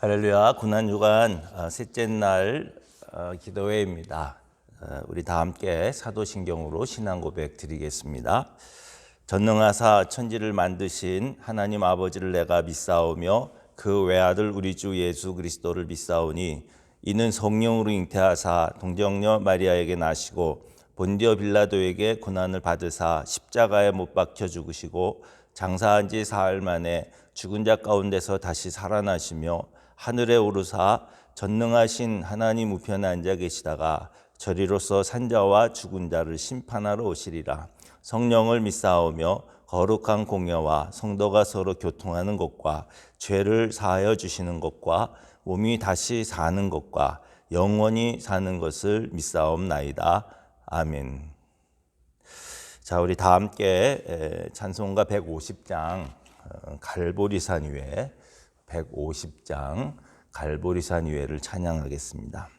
할렐루야. 고난주간 셋째 날 기도회입니다. 우리 다 함께 사도신경으로 신앙 고백 드리겠습니다. 전능하사 천지를 만드신 하나님 아버지를 내가 믿사오며 그 외아들 우리 주 예수 그리스도를 믿사오니 이는 성령으로 잉태하사 동정녀 마리아에게 나시고 본디오 빌라도에게 고난을 받으사 십자가에 못 박혀 죽으시고 장사한 지 사흘 만에 죽은 자 가운데서 다시 살아나시며 하늘에 오르사 전능하신 하나님 우편에 앉아 계시다가 저리로서 산자와 죽은 자를 심판하러 오시리라. 성령을 믿사오며 거룩한 공예와 성도가 서로 교통하는 것과 죄를 사하여 주시는 것과 몸이 다시 사는 것과 영원히 사는 것을 믿사옵나이다. 아멘. 자, 우리 다 함께 찬송가 150장 갈보리산 위에 150장 갈보리산 위에를 찬양하겠습니다.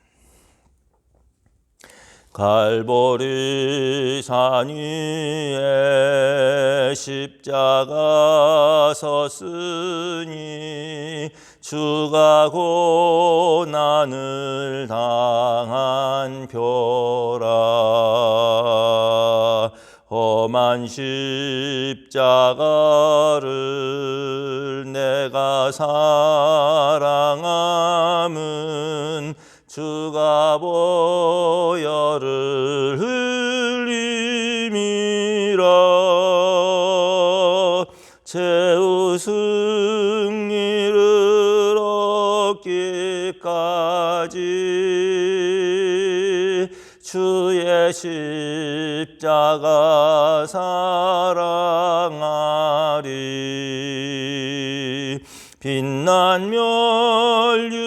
갈보리산 위에 십자가 섰으니 주가 고난을 당한 표라. 험한 십자가를 내가 사랑함은 주가 보혈을 흘림이라. 최후 승리를 얻기까지 주의 십자가 사랑하리. 빛난 멸류관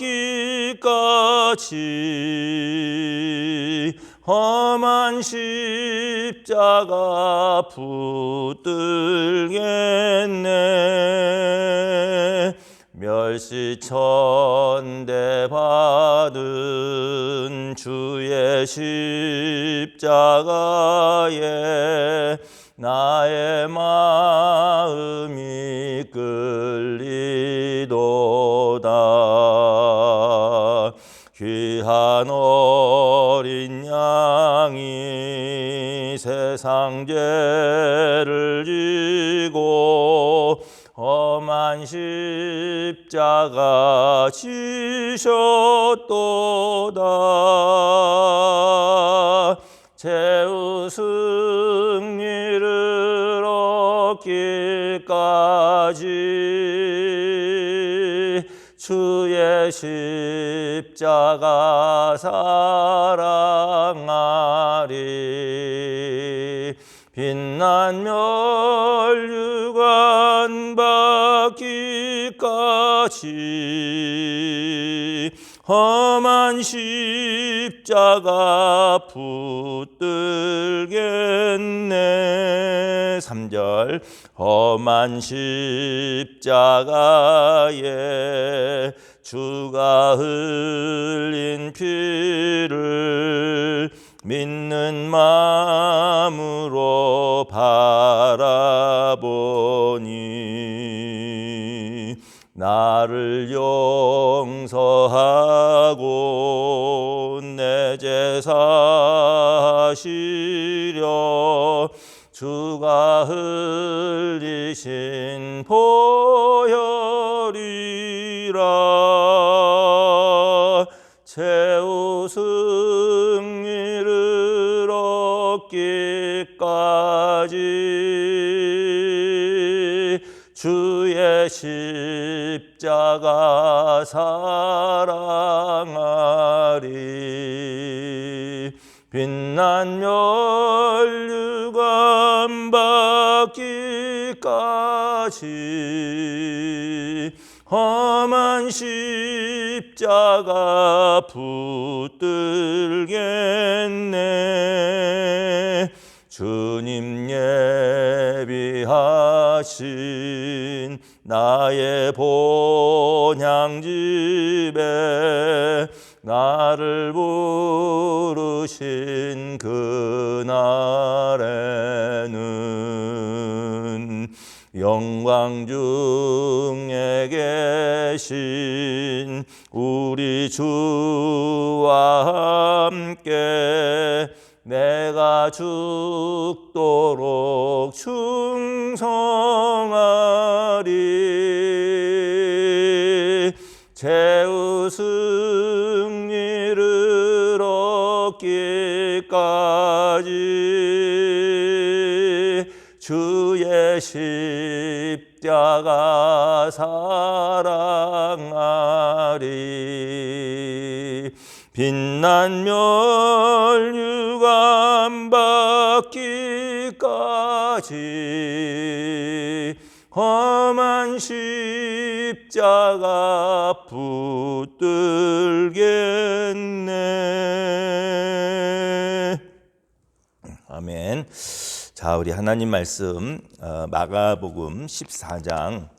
받기까지 험한 십자가 붙들겠네. 멸시천대 받은 주의 십자가에 나의 마음이 끌리도다. 귀한 어린 양이 세상 죄를 지고 험한 십자가 지셨도다. 최후 승리를 얻기까지 주의 십자가 사랑하리. 빛난 멸류관 받기까지 험한 십자가 붙들겠네. 3절 험한 십자가에 주가 흘린 피를 믿는 마음으로 바라보니 나를 용서하고 내 죄 사하시려 주가 흘리신 보혈이라. 최후 승리를 얻기까지 주의 십자가 사랑하리. 빛난 멸류관 받기까지 험한 십자가 붙들겠네. 주님 예비하신 나의 본향집에 나를 부르신 그날에는 영광 중에 계신 우리 주와 함께 내가 죽도록 충성하리. 최후 승리를 얻기까지 주의 십자가 사랑하리. 빛난 멸류관 받기까지 험한 십자가 붙들겠네. 아멘. 자, 우리 하나님 말씀 마가복음 14장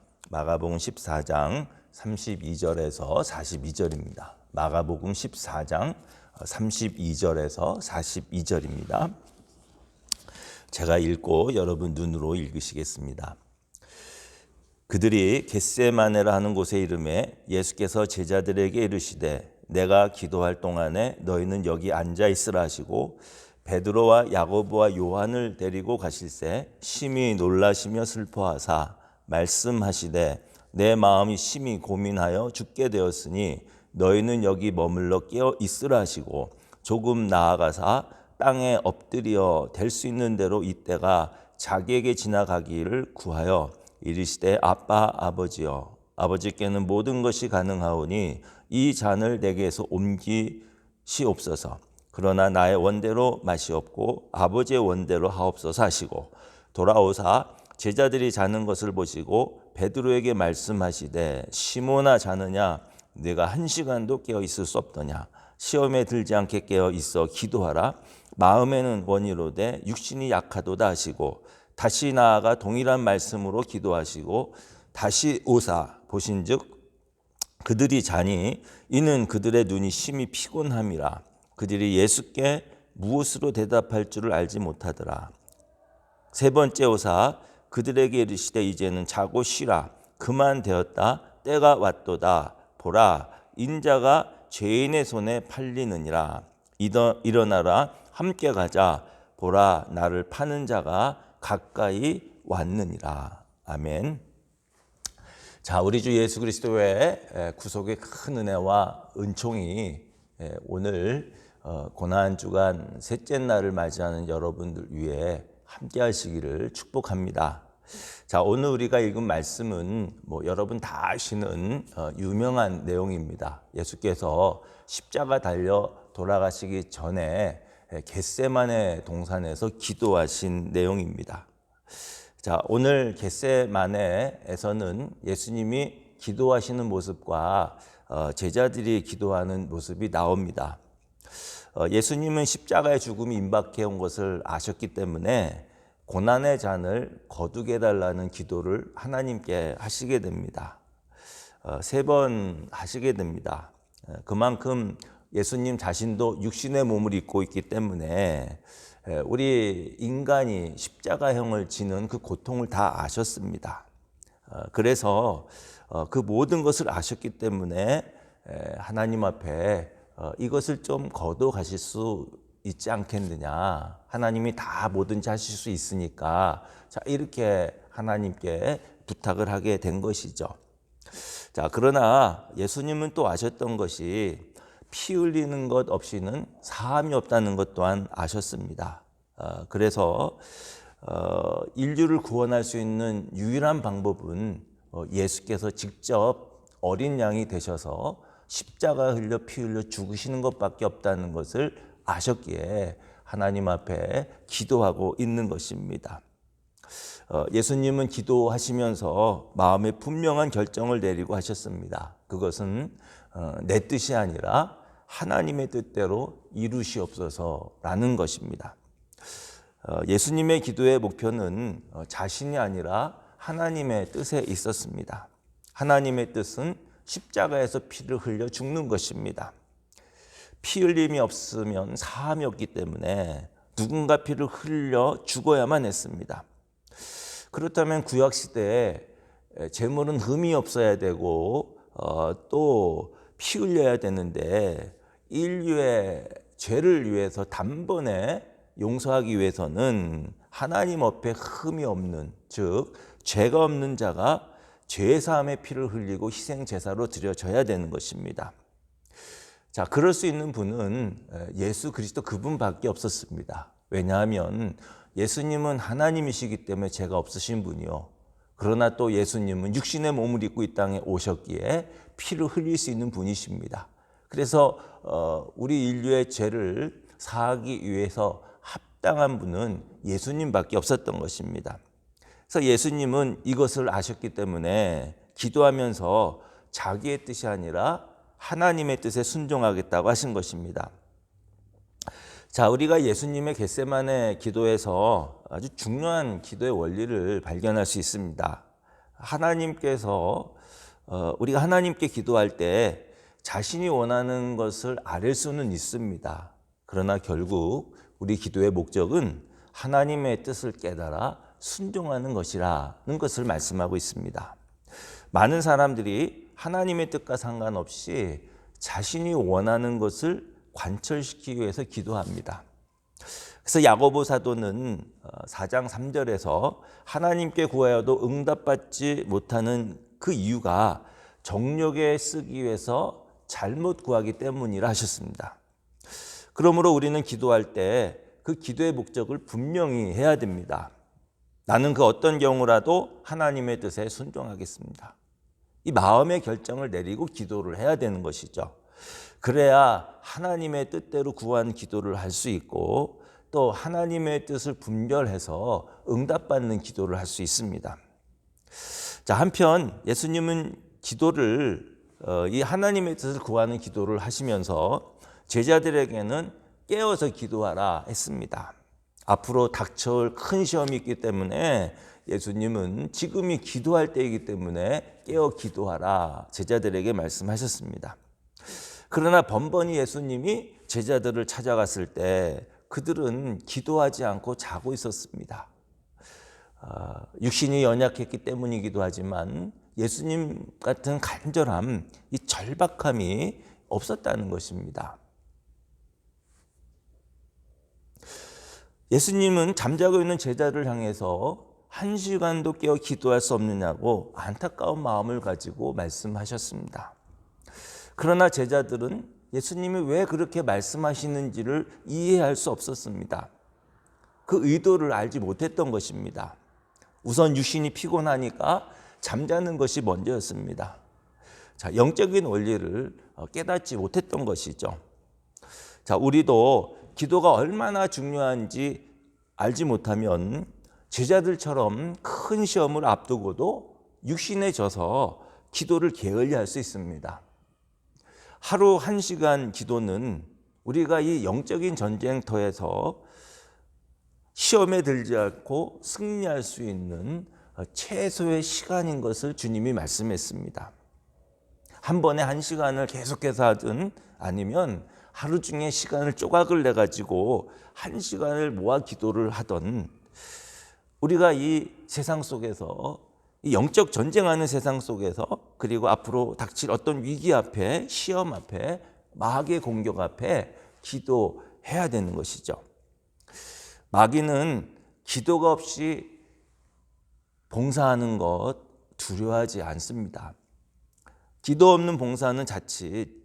32절에서 42절입니다. 마가복음 14장 32절에서 42절입니다. 제가 읽고 여러분 눈으로 읽으시겠습니다. 그들이 겟세마네라 하는 곳에 이르매 예수께서 제자들에게 이르시되 내가 기도할 동안에 너희는 여기 앉아 있으라 하시고 베드로와 야고보와 요한을 데리고 가실새 심히 놀라시며 슬퍼하사 말씀하시되 내 마음이 심히 고민하여 죽게 되었으니 너희는 여기 머물러 깨어 있으라 하시고 조금 나아가사 땅에 엎드려 될 수 있는 대로 이때가 자기에게 지나가기를 구하여 이르시되 아빠 아버지여 아버지께는 모든 것이 가능하오니 이 잔을 내게서 옮기시옵소서. 그러나 나의 원대로 마시옵고 아버지의 원대로 하옵소서 하시고 돌아오사 제자들이 자는 것을 보시고 베드로에게 말씀하시되 시몬아 자느냐 네가 1시간도 깨어 있을 수 없더냐. 시험에 들지 않게 깨어 있어 기도하라. 마음에는 원이로되 육신이 약하도다 하시고 다시 나아가 동일한 말씀으로 기도하시고 다시 오사 보신즉 그들이 자니 이는 그들의 눈이 심히 피곤함이라. 그들이 예수께 무엇으로 대답할 줄을 알지 못하더라. 세 번째 오사 그들에게 이르시되 이제는 자고 쉬라. 그만 되었다. 때가 왔도다. 보라 인자가 죄인의 손에 팔리느니라. 일어나라 함께 가자. 보라 나를 파는 자가 가까이 왔느니라. 아멘. 자, 우리 주 예수 그리스도의 구속의 큰 은혜와 은총이 오늘 고난주간 셋째 날을 맞이하는 여러분들 위해 함께 하시기를 축복합니다. 자, 오늘 우리가 읽은 말씀은 여러분 다 아시는 유명한 내용입니다. 예수께서 십자가 달려 돌아가시기 전에 겟세마네 동산에서 기도하신 내용입니다. 자, 오늘 겟세마네에서는 예수님이 기도하시는 모습과 제자들이 기도하는 모습이 나옵니다. 예수님은 십자가의 죽음이 임박해 온 것을 아셨기 때문에 고난의 잔을 거두게 해달라는 기도를 하나님께 하시게 됩니다. 3번 하시게 됩니다. 그만큼 예수님 자신도 육신의 몸을 입고 있기 때문에 우리 인간이 십자가형을 지는 그 고통을 다 아셨습니다. 그래서 그 모든 것을 아셨기 때문에 하나님 앞에 이것을 좀 거둬 가실 수 있지 않겠느냐. 하나님이 다 뭐든지 하실 수 있으니까 자 이렇게 하나님께 부탁을 하게 된 것이죠. 자, 그러나 예수님은 또 아셨던 것이 피 흘리는 것 없이는 사함이 없다는 것 또한 아셨습니다. 그래서 인류를 구원할 수 있는 유일한 방법은 예수께서 직접 어린 양이 되셔서 십자가 흘려 피 흘려 죽으시는 것밖에 없다는 것을 아셨기에 하나님 앞에 기도하고 있는 것입니다. 예수님은 기도하시면서 마음에 분명한 결정을 내리고 하셨습니다. 그것은 내 뜻이 아니라 하나님의 뜻대로 이루시옵소서라는 것입니다. 예수님의 기도의 목표는 자신이 아니라 하나님의 뜻에 있었습니다. 하나님의 뜻은 십자가에서 피를 흘려 죽는 것입니다. 피 흘림이 없으면 사함이 없기 때문에 누군가 피를 흘려 죽어야만 했습니다. 그렇다면 구약 시대에 제물은 흠이 없어야 되고 또 피 흘려야 되는데 인류의 죄를 위해서 단번에 용서하기 위해서는 하나님 앞에 흠이 없는, 즉 죄가 없는 자가 죄사함의 피를 흘리고 희생 제사로 드려져야 되는 것입니다. 자, 그럴 수 있는 분은 예수 그리스도 그분밖에 없었습니다. 왜냐하면 예수님은 하나님이시기 때문에 죄가 없으신 분이요. 그러나 또 예수님은 육신의 몸을 입고 이 땅에 오셨기에 피를 흘릴 수 있는 분이십니다. 그래서 우리 인류의 죄를 사하기 위해서 합당한 분은 예수님밖에 없었던 것입니다. 그래서 예수님은 이것을 아셨기 때문에 기도하면서 자기의 뜻이 아니라 하나님의 뜻에 순종하겠다고 하신 것입니다. 자, 우리가 예수님의 겟세마네 기도에서 아주 중요한 기도의 원리를 발견할 수 있습니다. 하나님께서 우리가 하나님께 기도할 때 자신이 원하는 것을 아뢰 수는 있습니다. 그러나 결국 우리 기도의 목적은 하나님의 뜻을 깨달아 순종하는 것이라는 것을 말씀하고 있습니다. 많은 사람들이 하나님의 뜻과 상관없이 자신이 원하는 것을 관철시키기 위해서 기도합니다. 그래서 야고보 사도는 4장 3절에서 하나님께 구하여도 응답받지 못하는 그 이유가 정욕에 쓰기 위해서 잘못 구하기 때문이라 하셨습니다. 그러므로 우리는 기도할 때 그 기도의 목적을 분명히 해야 됩니다. 나는 그 어떤 경우라도 하나님의 뜻에 순종하겠습니다. 이 마음의 결정을 내리고 기도를 해야 되는 것이죠. 그래야 하나님의 뜻대로 구한 기도를 할 수 있고 또 하나님의 뜻을 분별해서 응답받는 기도를 할 수 있습니다. 자, 한편 예수님은 기도를 이 하나님의 뜻을 구하는 기도를 하시면서 제자들에게는 깨어서 기도하라 했습니다. 앞으로 닥쳐올 큰 시험이 있기 때문에 예수님은 지금이 기도할 때이기 때문에 깨어 기도하라 제자들에게 말씀하셨습니다. 그러나 번번이 예수님이 제자들을 찾아갔을 때 그들은 기도하지 않고 자고 있었습니다. 육신이 연약했기 때문이기도 하지만 예수님 같은 간절함, 이 절박함이 없었다는 것입니다. 예수님은 잠자고 있는 제자를 향해서 1시간도 깨어 기도할 수 없느냐고 안타까운 마음을 가지고 말씀하셨습니다. 그러나 제자들은 예수님이 왜 그렇게 말씀하시는지를 이해할 수 없었습니다. 그 의도를 알지 못했던 것입니다. 우선 육신이 피곤하니까 잠자는 것이 먼저였습니다. 자, 영적인 원리를 깨닫지 못했던 것이죠. 자, 우리도 기도가 얼마나 중요한지 알지 못하면 제자들처럼 큰 시험을 앞두고도 육신에 져서 기도를 게을리할 수 있습니다. 하루 1시간 기도는 우리가 이 영적인 전쟁터에서 시험에 들지 않고 승리할 수 있는 최소의 시간인 것을 주님이 말씀했습니다. 한 번에 1시간을 계속해서 하든 아니면 하루 중에 시간을 조각을 내가지고 1시간을 모아 기도를 하던 우리가 이 세상 속에서 이 영적 전쟁하는 세상 속에서 그리고 앞으로 닥칠 어떤 위기 앞에 시험 앞에 마귀의 공격 앞에 기도해야 되는 것이죠. 마귀는 기도가 없이 봉사하는 것 두려워하지 않습니다. 기도 없는 봉사는 자칫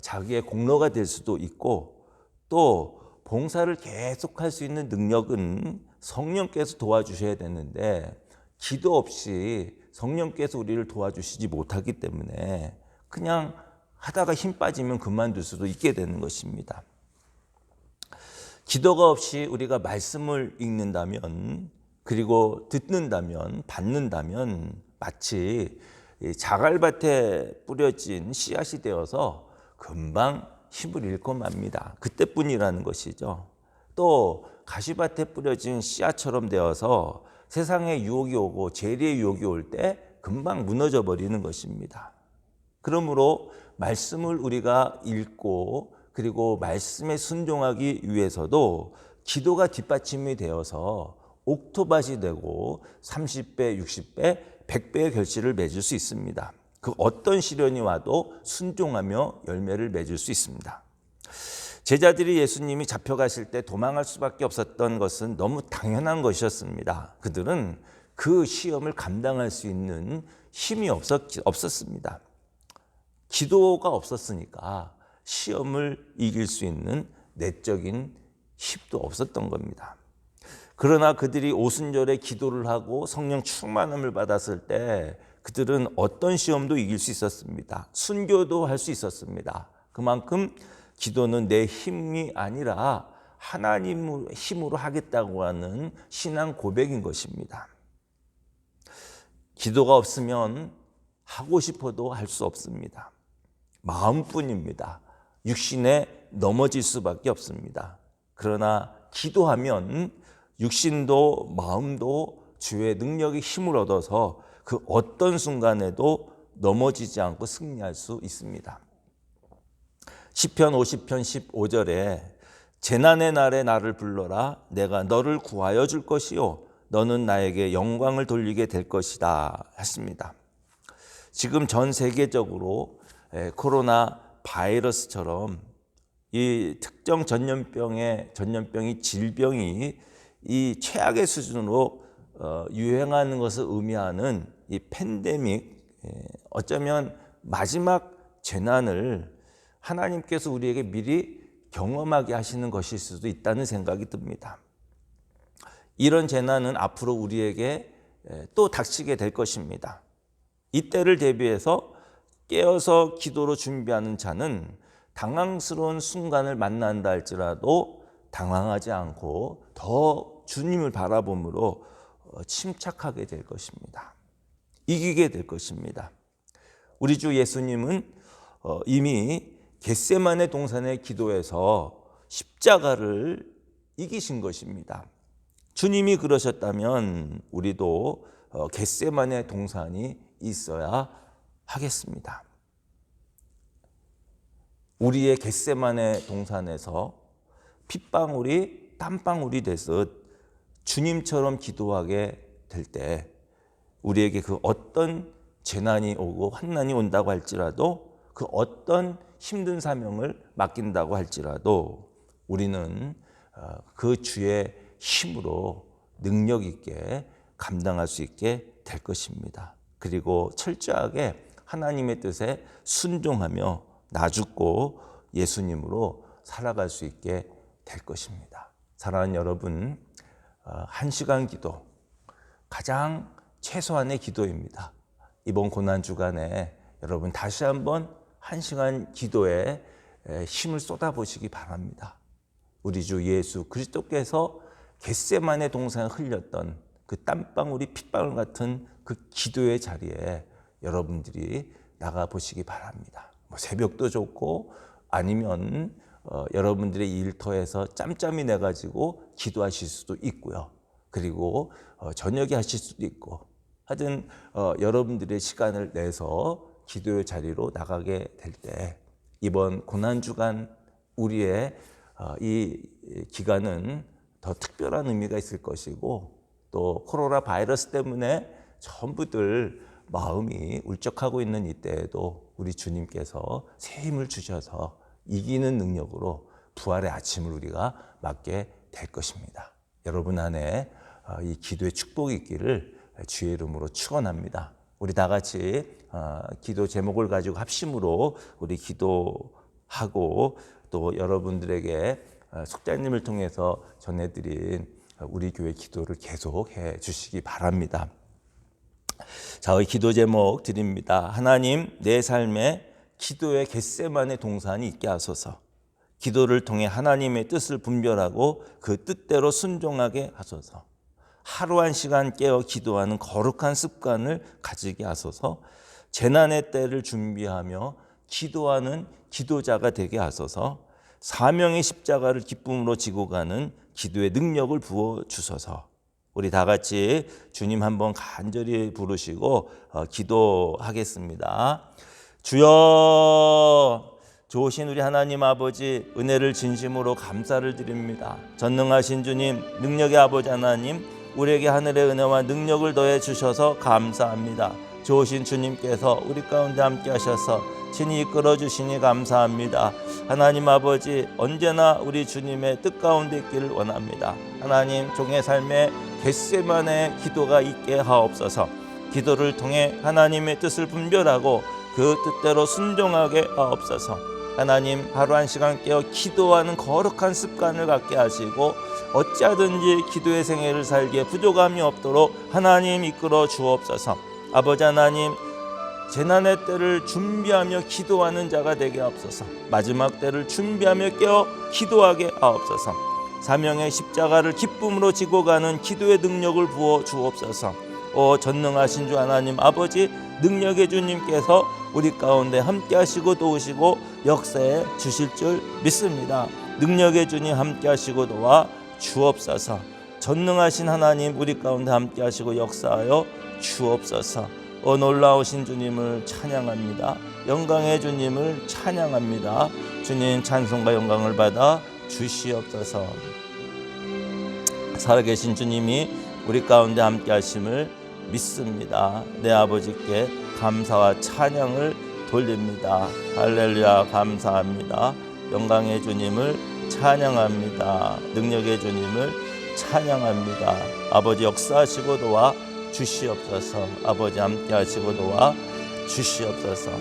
자기의 공로가 될 수도 있고 또 봉사를 계속할 수 있는 능력은 성령께서 도와주셔야 되는데 기도 없이 성령께서 우리를 도와주시지 못하기 때문에 그냥 하다가 힘 빠지면 그만둘 수도 있게 되는 것입니다. 기도가 없이 우리가 말씀을 읽는다면 그리고 듣는다면 받는다면 마치 자갈밭에 뿌려진 씨앗이 되어서 금방 힘을 잃고 맙니다. 그때뿐이라는 것이죠. 또 가시밭에 뿌려진 씨앗처럼 되어서 세상에 유혹이 오고 재리의 유혹이 올 때 금방 무너져 버리는 것입니다. 그러므로 말씀을 우리가 읽고 그리고 말씀에 순종하기 위해서도 기도가 뒷받침이 되어서 옥토밭이 되고 30배, 60배, 100배의 결실을 맺을 수 있습니다. 그 어떤 시련이 와도 순종하며 열매를 맺을 수 있습니다. 제자들이 예수님이 잡혀가실 때 도망할 수밖에 없었던 것은 너무 당연한 것이었습니다. 그들은 그 시험을 감당할 수 있는 힘이 없었습니다. 기도가 없었으니까 시험을 이길 수 있는 내적인 힘도 없었던 겁니다. 그러나 그들이 오순절에 기도를 하고 성령 충만함을 받았을 때 그들은 어떤 시험도 이길 수 있었습니다. 순교도 할 수 있었습니다. 그만큼 기도는 내 힘이 아니라 하나님의 힘으로 하겠다고 하는 신앙 고백인 것입니다. 기도가 없으면 하고 싶어도 할 수 없습니다. 마음뿐입니다. 육신에 넘어질 수밖에 없습니다. 그러나 기도하면 육신도 마음도 주의 능력의 힘을 얻어서 그 어떤 순간에도 넘어지지 않고 승리할 수 있습니다. 시편 50편 15절에 재난의 날에 나를 불러라 내가 너를 구하여 줄 것이요 너는 나에게 영광을 돌리게 될 것이다 했습니다. 지금 전 세계적으로 코로나 바이러스처럼 이 특정 전염병이 질병이 이 최악의 수준으로 유행하는 것을 의미하는 이 팬데믹, 어쩌면 마지막 재난을 하나님께서 우리에게 미리 경험하게 하시는 것일 수도 있다는 생각이 듭니다. 이런 재난은 앞으로 우리에게 또 닥치게 될 것입니다. 이때를 대비해서 깨어서 기도로 준비하는 자는 당황스러운 순간을 만난다 할지라도 당황하지 않고 더 주님을 바라봄으로 침착하게 될 것입니다. 이기게 될 것입니다. 우리 주 예수님은 이미 겟세마네 동산의 기도에서 십자가를 이기신 것입니다. 주님이 그러셨다면 우리도 겟세마네 동산이 있어야 하겠습니다. 우리의 겟세마네 동산에서 핏방울이 땀방울이 되듯 주님처럼 기도하게 될 때 우리에게 그 어떤 재난이 오고 환난이 온다고 할지라도 그 어떤 힘든 사명을 맡긴다고 할지라도 우리는 그 주의 힘으로 능력 있게 감당할 수 있게 될 것입니다. 그리고 철저하게 하나님의 뜻에 순종하며 나죽고 예수님으로 살아갈 수 있게 될 것입니다. 사랑하는 여러분, 1시간 기도, 가장 최소한의 기도입니다. 이번 고난주간에 여러분 다시 한번 1시간 기도에 힘을 쏟아보시기 바랍니다. 우리 주 예수 그리스도께서 겟세마네 동산에 흘렸던 그 땀방울이 핏방울 같은 그 기도의 자리에 여러분들이 나가보시기 바랍니다. 새벽도 좋고 아니면 여러분들의 일터에서 짬짬이 내가지고 기도하실 수도 있고요. 그리고 저녁에 하실 수도 있고 하여튼 여러분들의 시간을 내서 기도의 자리로 나가게 될 때 이번 고난주간 우리의 이 기간은 더 특별한 의미가 있을 것이고 또 코로나 바이러스 때문에 전부들 마음이 울적하고 있는 이때에도 우리 주님께서 새 힘을 주셔서 이기는 능력으로 부활의 아침을 우리가 맞게 될 것입니다. 여러분 안에 이 기도의 축복이 있기를 주의 이름으로 축원합니다. 우리 다 같이 기도 제목을 가지고 합심으로 우리 기도하고 또 여러분들에게 속자님을 통해서 전해드린 우리 교회 기도를 계속해 주시기 바랍니다. 자, 우리 기도 제목 드립니다. 하나님, 내 삶에 기도의 겟세마네 동산이 있게 하소서. 기도를 통해 하나님의 뜻을 분별하고 그 뜻대로 순종하게 하소서. 하루 1시간 깨어 기도하는 거룩한 습관을 가지게 하소서. 재난의 때를 준비하며 기도하는 기도자가 되게 하소서. 사명의 십자가를 기쁨으로 지고 가는 기도의 능력을 부어 주소서. 우리 다 같이 주님 한번 간절히 부르시고 기도하겠습니다. 주여, 좋으신 우리 하나님 아버지, 은혜를 진심으로 감사를 드립니다. 전능하신 주님, 능력의 아버지 하나님, 우리에게 하늘의 은혜와 능력을 더해 주셔서 감사합니다. 좋으신 주님께서 우리 가운데 함께 하셔서 친히 이끌어 주시니 감사합니다. 하나님 아버지, 언제나 우리 주님의 뜻 가운데 있기를 원합니다. 하나님, 종의 삶에 겟세마네 기도가 있게 하옵소서. 기도를 통해 하나님의 뜻을 분별하고 그 뜻대로 순종하게 하옵소서. 하나님, 하루 한 시간 깨어 기도하는 거룩한 습관을 갖게 하시고 어찌하든지 기도의 생애를 살기에 부족함이 없도록 하나님 이끌어 주옵소서. 아버지 하나님, 재난의 때를 준비하며 기도하는 자가 되게 하옵소서. 마지막 때를 준비하며 깨어 기도하게 하옵소서. 사명의 십자가를 기쁨으로 지고 가는 기도의 능력을 부어 주옵소서. 전능하신 주 하나님 아버지, 능력의 주님께서 우리 가운데 함께 하시고 도우시고 역사해 주실 줄 믿습니다. 능력의 주님 함께 하시고 도와 주옵소서. 전능하신 하나님 우리 가운데 함께 하시고 역사하여 주옵소서. 놀라우신 주님을 찬양합니다. 영광의 주님을 찬양합니다. 주님 찬송과 영광을 받아 주시옵소서. 살아계신 주님이 우리 가운데 함께 하심을 믿습니다. 내 아버지께 감사와 찬양을 돌립니다. 할렐루야, 감사합니다. 영광의 주님을 찬양합니다. 능력의 주님을 찬양합니다. 아버지 역사하시고 도와 주시옵소서. 아버지 함께 하시고 도와 주시옵소서.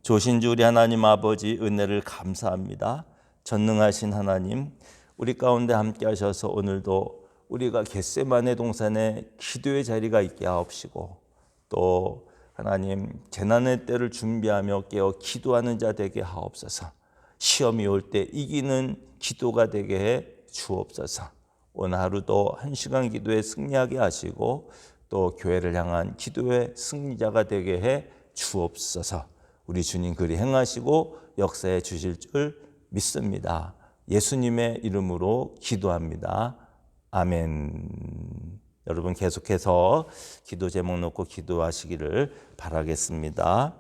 조신주 우리 하나님 아버지, 은혜를 감사합니다. 전능하신 하나님, 우리 가운데 함께 하셔서 오늘도 우리가 겟세마네 동산에 기도의 자리가 있게 하옵시고, 또 하나님 재난의 때를 준비하며 깨어 기도하는 자 되게 하옵소서. 시험이 올 때 이기는 기도가 되게 해 주옵소서. 오늘 하루도 한 시간 기도에 승리하게 하시고 또 교회를 향한 기도의 승리자가 되게 해 주옵소서. 우리 주님 그리 행하시고 역사해 주실 줄 믿습니다. 예수님의 이름으로 기도합니다. 아멘. 여러분 계속해서 기도 제목 놓고 기도하시기를 바라겠습니다.